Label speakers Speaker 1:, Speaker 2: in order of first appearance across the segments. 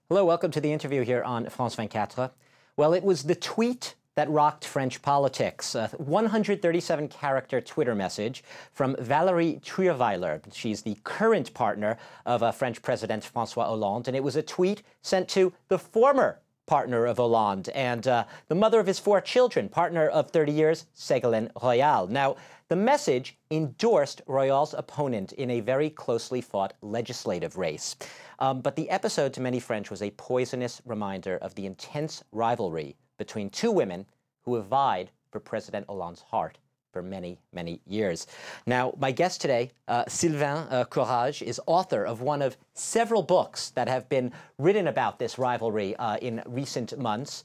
Speaker 1: Hello, welcome to the interview here on France 24. Well, it was the tweet that rocked French politics. A 137-character Twitter message from Valérie Trierweiler. She's the current partner of French President François Hollande, and it was a tweet sent to the former partner of Hollande and the mother of his 4 children, partner of 30 years, Ségolène Royal. Now, the message endorsed Royal's opponent in a very closely fought legislative race. But the episode to many French was a poisonous reminder of the intense rivalry between 2 women who have vied for President Hollande's heart for many, many years. Now, my guest today, Sylvain Courage, is author of one of several books that have been written about this rivalry in recent months.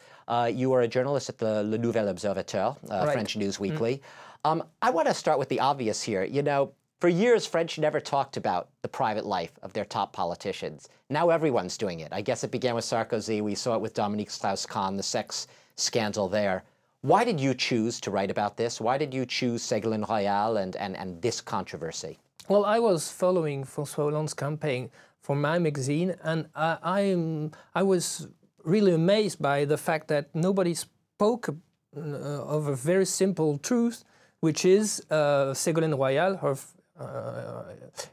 Speaker 1: You are a journalist at the Le Nouvel Observateur, right. French news weekly. I want to start with the obvious here. You know, for years, French never talked about the private life of their top politicians. Now everyone's doing it. I guess it began with Sarkozy. We saw it with Dominique Strauss-Kahn, the sex scandal there. Why did you choose to write about this? Why did you choose Ségolène Royal and this controversy?
Speaker 2: Well, I was following François Hollande's campaign for my magazine, and I was really amazed by the fact that nobody spoke of a very simple truth, which is Ségolène Royal,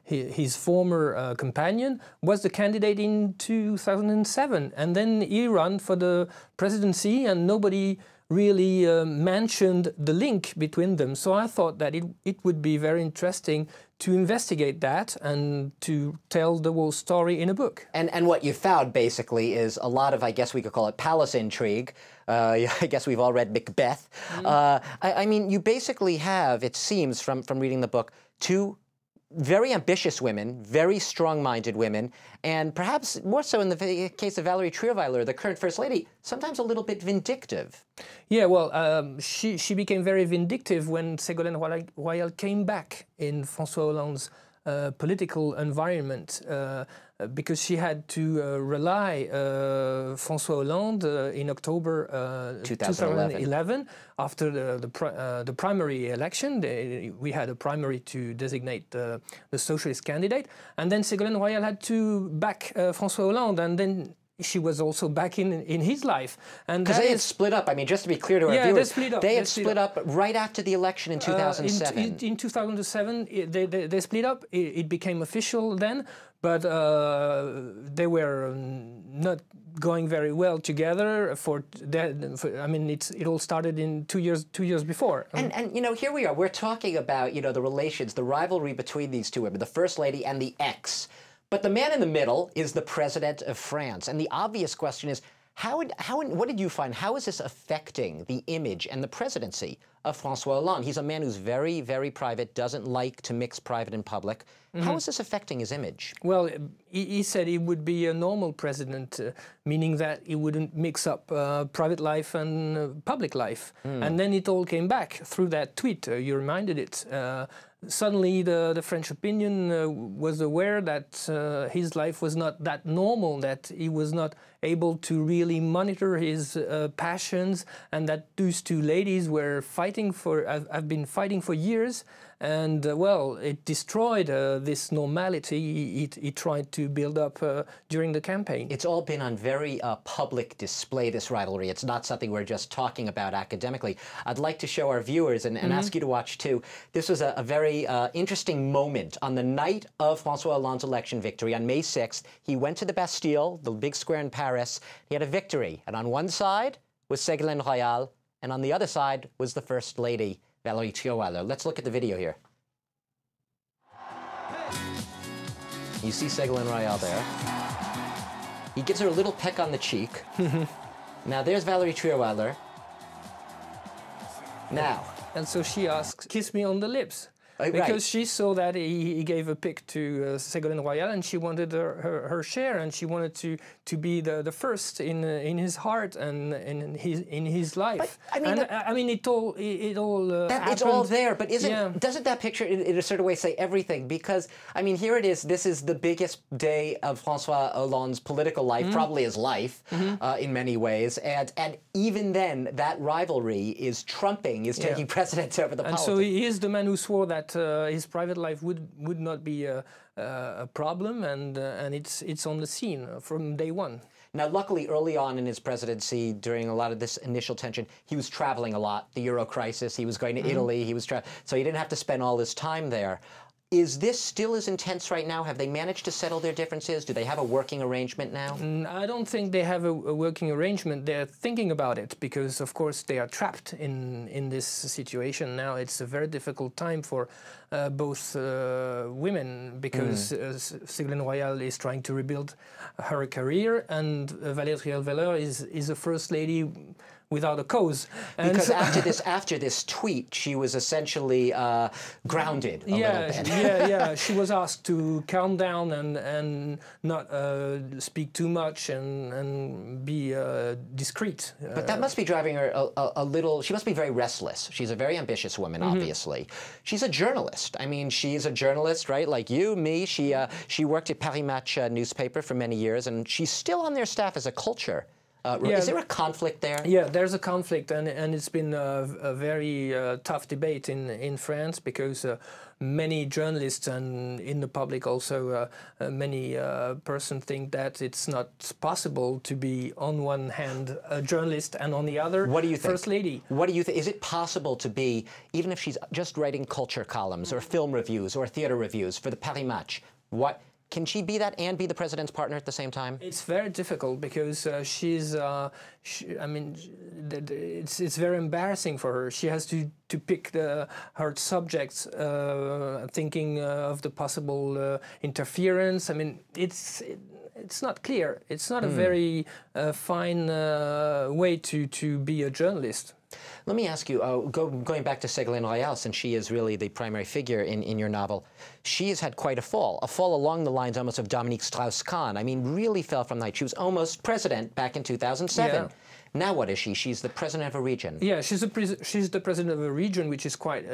Speaker 2: his former companion, was the candidate in 2007, and then he ran for the presidency, and nobody really mentioned the link between them. So I thought that it would be very interesting to investigate that and to tell the whole story in a book.
Speaker 1: And what you found, basically, is a lot of, I guess we could call it palace intrigue. I guess we've all read Macbeth. I mean, you basically have, it seems, from reading the book, 2 very ambitious women, very strong-minded women, and perhaps more so in the case of Valérie Trierweiler, the current First Lady, sometimes a little bit vindictive.
Speaker 2: Yeah, well, she became very vindictive when Ségolène Royal came back in François Hollande's political environment, because she had to rely François Hollande in October 2011 after the primary election. We had a primary to designate the socialist candidate, and then Ségolène Royal had to back François Hollande, and then she was also back in his life.
Speaker 1: Because they had split up. I mean, just to be clear to our viewers, they had split up right after the election in 2007.
Speaker 2: In 2007, they split up. It became official then, but they were not going very well together. I mean, it all started in 2 years before.
Speaker 1: And you know, here we are. We're talking about, you know, the relations, the rivalry between these 2 women, the First Lady and the ex. But the man in the middle is the President of France. And the obvious question is, what did you find? How is this affecting the image and the presidency of François Hollande? He's a man who's very, very private, doesn't like to mix private and public. How is this affecting his image?
Speaker 2: Well, he said he would be a normal president, meaning that he wouldn't mix up private life and public life. And then it all came back through that tweet. You reminded it. Suddenly the French opinion was aware that his life was not that normal, that he was not able to really monitor his passions, and that those 2 ladies were have been fighting for years. And, well, it destroyed this normality he tried to build up during the campaign.
Speaker 1: It's all been on very public display, this rivalry. It's not something we're just talking about academically. I'd like to show our viewers and ask you to watch, too. This was a very interesting moment. On the night of François Hollande's election victory, on May 6th, he went to the Bastille, the big square in Paris. He had a victory. And on one side was Ségolène Royal, and on the other side was the First Lady, Valérie Trierweiler. Let's look at the video here. You see Ségolène Royal there. He gives her a little peck on the cheek. Now there's Valérie Trierweiler. Now.
Speaker 2: And so she asks, "Kiss me on the lips." because she saw that he gave a pic to Ségolène Royal, and she wanted her share, and she wanted to be the first in his heart and in his life. But, I mean, it all
Speaker 1: it's all there. But doesn't that picture in a certain way say everything? Because I mean, here it is. This is the biggest day of François Hollande's political life, probably his life, in many ways, and even then, that rivalry is taking precedence over the politics.
Speaker 2: And so he is the man who swore that his private life would not be a problem, and it's on the scene from day one.
Speaker 1: Now, luckily, early on in his presidency, during a lot of this initial tension, he was traveling a lot. The Euro crisis, he was going to Italy, so he didn't have to spend all his time there. Is this still as intense right now? Have they managed to settle their differences? Do they have a working arrangement now?
Speaker 2: I don't think they have a working arrangement. They're thinking about it because, of course, they are trapped in this situation now. It's a very difficult time for both women because Ségolène Royal is trying to rebuild her career, and Valérie Trierweiler is a first lady without a cause. And
Speaker 1: because after this tweet, she was essentially grounded a little bit.
Speaker 2: Yeah. She was asked to calm down and not speak too much and be discreet.
Speaker 1: But that must be driving her a little. She must be very restless. She's a very ambitious woman, obviously. She's a journalist. I mean, she's a journalist, right? Like you, me. She worked at Paris Match newspaper for many years, and she's still on their staff as a culture. Is there a conflict there?
Speaker 2: Yeah, there's a conflict, and it's been a very tough debate in France because many journalists and in the public also many persons think that it's not possible to be on one hand a journalist and on the other first lady.
Speaker 1: What do you think? Is it possible to be, even if she's just writing culture columns or film reviews or theater reviews for the Paris Match, can she be that and be the president's partner at the same time?
Speaker 2: It's very difficult because I mean, it's very embarrassing for her. She has to pick her subjects, thinking of the possible interference. I mean, it's not clear. It's not a very fine way to be a journalist.
Speaker 1: Let me ask you, going back to Ségolène Royal, since she is really the primary figure in your novel, she has had quite a fall along the lines almost of Dominique Strauss-Kahn. I mean, really fell from the height. She was almost president back in 2007. Yeah. Now what is she? She's the president of a region.
Speaker 2: Yeah, she's the president of a region, which is quite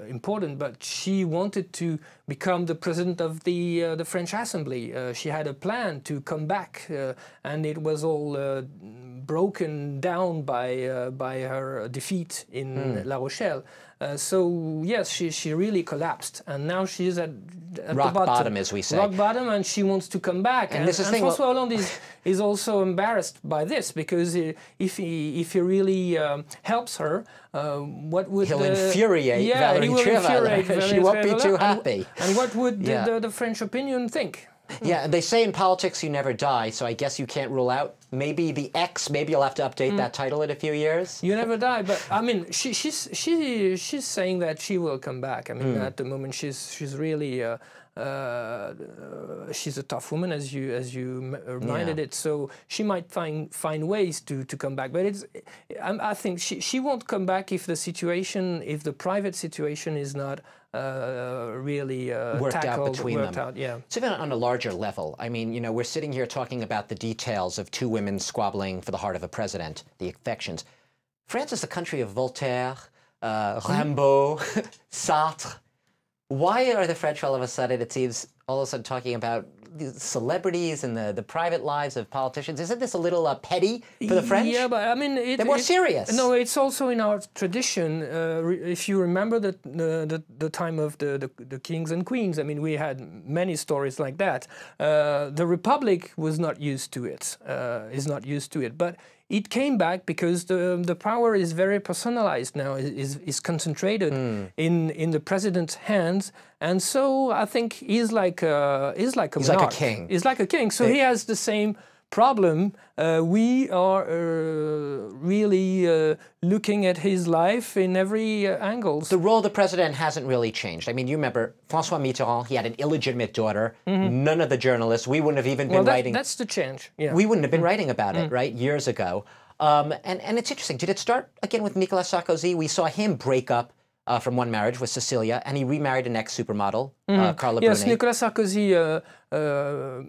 Speaker 2: important. But she wanted to become the president of the French Assembly. She had a plan to come back, and it was all broken down by her defeat in La Rochelle. So yes, she really collapsed, and now she's at
Speaker 1: rock
Speaker 2: the
Speaker 1: bottom, as we say.
Speaker 2: Rock bottom, and she wants to come back. And François Hollande is also embarrassed by this because if he really helps her, what would
Speaker 1: he'll infuriate Valérie Trierweiler. She won't be too happy.
Speaker 2: And what would the French opinion think?
Speaker 1: Yeah, they say in politics you never die, so I guess you can't rule out. Maybe the X, maybe you'll have to update that title in a few years.
Speaker 2: You never die, but I mean, she's saying that she will come back. I mean, at the moment she's really she's a tough woman, as you reminded it. So she might find ways to come back. But I think she won't come back if the private situation is not really
Speaker 1: worked out between them.
Speaker 2: Yeah.
Speaker 1: So even on a larger level, I mean, you know, we're sitting here talking about the details of two women squabbling for the heart of a president, the affections. France is the country of Voltaire, Rimbaud, Sartre. Why are the French all of a sudden, it seems, all of a sudden talking about celebrities and the private lives of politicians? Isn't this a little petty for the French?
Speaker 2: Yeah, but I mean,
Speaker 1: they're more serious.
Speaker 2: No, it's also in our tradition. If you remember the time of the kings and queens, I mean, we had many stories like that. The Republic was not used to it, is not used to it, but it came back because the power is very personalized now, is concentrated in the president's hands, and so I think he's like a
Speaker 1: king.
Speaker 2: He's like a king. So he has the same problem. We are really looking at his life in every angle.
Speaker 1: The role of the president hasn't really changed. I mean, you remember François Mitterrand, he had an illegitimate daughter. None of the journalists, we wouldn't have even been writing.
Speaker 2: That's the change. Yeah.
Speaker 1: We wouldn't have been writing about it, right, years ago. And it's interesting. Did it start again with Nicolas Sarkozy? We saw him break up from one marriage with Cecilia, and he remarried an ex-supermodel, Carla
Speaker 2: Yes,
Speaker 1: Bruni.
Speaker 2: Nicolas Sarkozy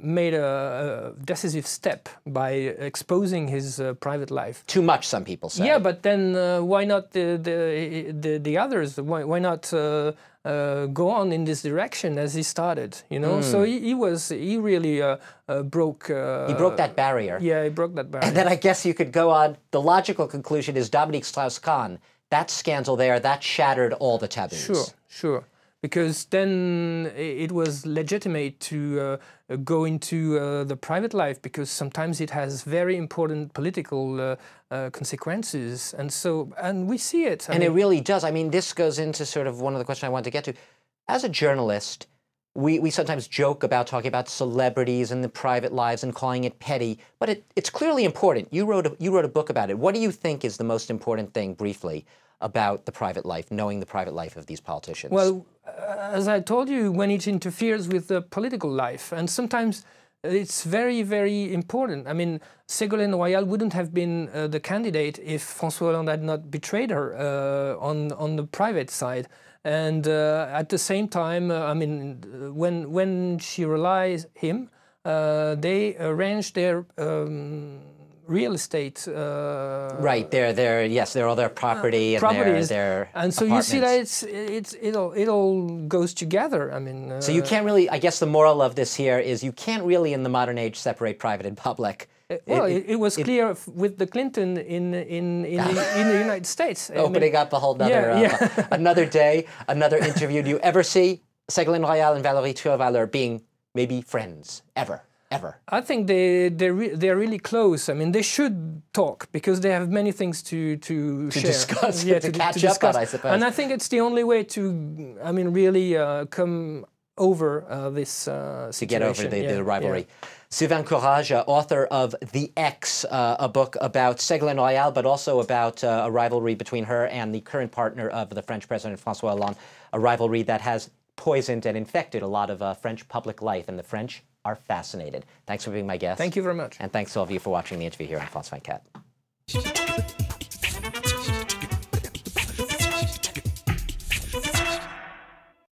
Speaker 2: made a decisive step by exposing his private life.
Speaker 1: Too much, some people say.
Speaker 2: Yeah, but then why not the others? Why not go on in this direction as he started? You know, so he really broke.
Speaker 1: He broke that barrier.
Speaker 2: Yeah, he broke that barrier.
Speaker 1: And then I guess you could go on. The logical conclusion is Dominique Strauss-Kahn. That scandal there, that shattered all the taboos.
Speaker 2: Sure, sure. Because then it was legitimate to go into the private life, because sometimes it has very important political consequences, and we see it.
Speaker 1: And it really does. I mean, this goes into sort of one of the questions I wanted to get to. As a journalist, we sometimes joke about talking about celebrities and the private lives and calling it petty, but it's clearly important. You wrote a book about it. What do you think is the most important thing, briefly, about the private life, knowing the private life of these politicians?
Speaker 2: Well, as I told you, when it interferes with the political life, and sometimes it's very, very important. I mean, Ségolène Royal wouldn't have been the candidate if François Hollande had not betrayed her on the private side. And at the same time, I mean, when she realized him, they arranged their real estate.
Speaker 1: Right, their all their property and
Speaker 2: properties.
Speaker 1: their
Speaker 2: and so
Speaker 1: apartments.
Speaker 2: you see that it all goes together. I mean.
Speaker 1: So you can't really. I guess the moral of this here is you can't really, in the modern age, separate private and public.
Speaker 2: Well, it was clear with the Clinton in the United States.
Speaker 1: Opening up a whole nother, another day, another interview. Do you ever see Ségolène Royal and Valérie Trierweiler being maybe friends, ever?
Speaker 2: I think they're really close. I mean, they should talk, because they have many things to share.
Speaker 1: Discuss, to catch up on, I suppose.
Speaker 2: And I think it's the only way to, I mean, really come over this situation.
Speaker 1: To get over the rivalry. Yeah. Sylvain Courage, author of The X, a book about Ségolène Royal, but also about a rivalry between her and the current partner of the French President, François Hollande, a rivalry that has poisoned and infected a lot of French public life, and the French are fascinated. Thanks for being my guest.
Speaker 2: Thank you very much.
Speaker 1: And thanks to all of you for watching the interview here on France 24.